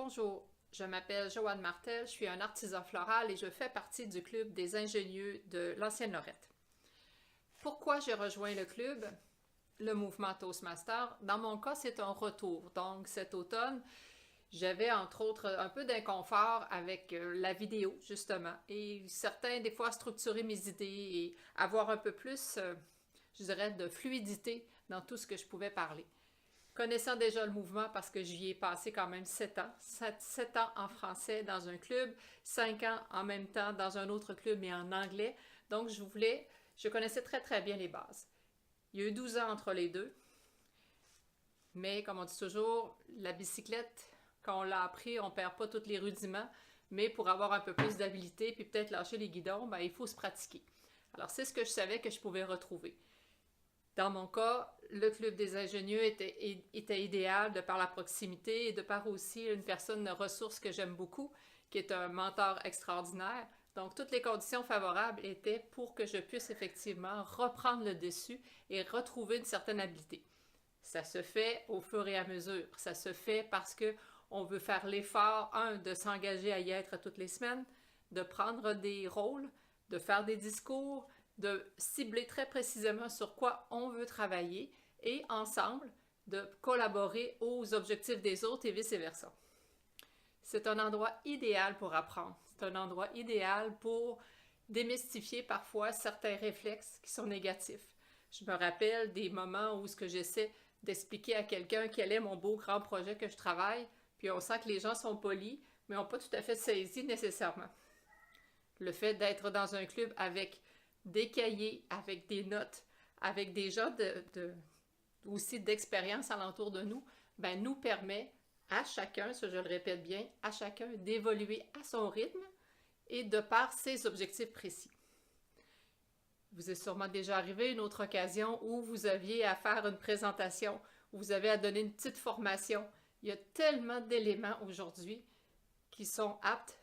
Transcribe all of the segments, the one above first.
Bonjour, je m'appelle Joanne Martel, je suis un artisan floral et je fais partie du club des ingénieux de l'ancienne Lorette. Pourquoi j'ai rejoint le club, le mouvement Toastmaster? Dans mon cas, c'est un retour. Donc cet automne, j'avais entre autres un peu d'inconfort avec la vidéo, justement, et certains, des fois, structurer mes idées et avoir un peu plus, je dirais, de fluidité dans tout ce que je pouvais parler. Connaissant déjà le mouvement parce que j'y ai passé quand même 7 ans, 7 ans en français dans un club, 5 ans en même temps dans un autre club mais en anglais. Donc je connaissais très bien les bases. Il y a eu 12 ans entre les deux, mais comme on dit toujours, la bicyclette, quand on l'a appris, on perd pas tous les rudiments, mais pour avoir un peu plus d'habileté puis peut-être lâcher les guidons, ben, il faut se pratiquer. Alors c'est ce que je savais que je pouvais retrouver. Dans mon cas, le club des ingénieux était idéal de par la proximité et de par aussi une personne de ressources que j'aime beaucoup, qui est un mentor extraordinaire. Donc, toutes les conditions favorables étaient pour que je puisse effectivement reprendre le dessus et retrouver une certaine habileté. Ça se fait au fur et à mesure. Ça se fait parce que on veut faire l'effort, de s'engager à y être toutes les semaines, de prendre des rôles, de faire des discours, de cibler très précisément sur quoi on veut travailler et ensemble de collaborer aux objectifs des autres et vice-versa. C'est un endroit idéal pour apprendre. C'est un endroit idéal pour démystifier parfois certains réflexes qui sont négatifs. Je me rappelle des moments où ce que j'essaie d'expliquer à quelqu'un quel est mon beau grand projet que je travaille, puis on sent que les gens sont polis, mais n'ont pas tout à fait saisi nécessairement. Le fait d'être dans un club avec des cahiers, avec des notes, avec des gens aussi d'expérience alentour de nous, ben, nous permet à chacun, ça je le répète bien, à chacun d'évoluer à son rythme et de par ses objectifs précis. Vous est sûrement déjà arrivé une autre occasion où vous aviez à faire une présentation, où vous avez à donner une petite formation. Il y a tellement d'éléments aujourd'hui qui sont aptes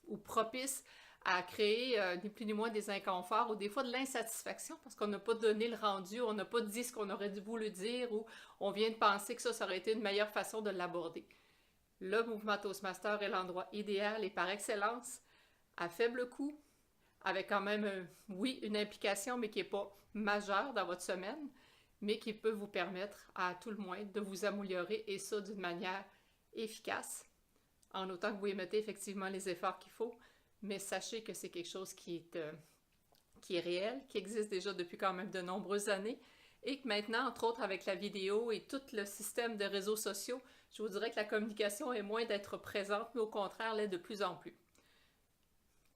ou propices à créer ni plus ni moins des inconforts ou des fois de l'insatisfaction parce qu'on n'a pas donné le rendu, on n'a pas dit ce qu'on aurait dû vous le dire ou on vient de penser que ça aurait été une meilleure façon de l'aborder. Le mouvement Toastmaster est l'endroit idéal et par excellence, à faible coût, avec quand même, oui, une implication, mais qui n'est pas majeure dans votre semaine, mais qui peut vous permettre à tout le moins de vous améliorer et ça d'une manière efficace, en autant que vous y mettez effectivement les efforts qu'il faut, mais sachez que c'est quelque chose qui est réel, qui existe déjà depuis quand même de nombreuses années, et que maintenant, entre autres avec la vidéo et tout le système de réseaux sociaux, je vous dirais que la communication est moins d'être présente, mais au contraire, l'est de plus en plus.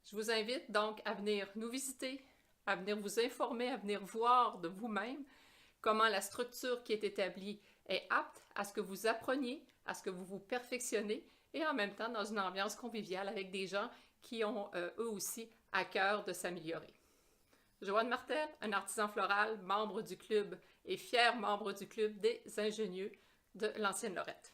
Je vous invite donc à venir nous visiter, à venir vous informer, à venir voir de vous-même comment la structure qui est établie est apte à ce que vous appreniez, à ce que vous vous perfectionnez, et en même temps dans une ambiance conviviale avec des gens qui ont eux aussi à cœur de s'améliorer. Joanne Martel, un artisan floral, membre du club et fier membre du club des ingénieux de l'ancienne Lorette.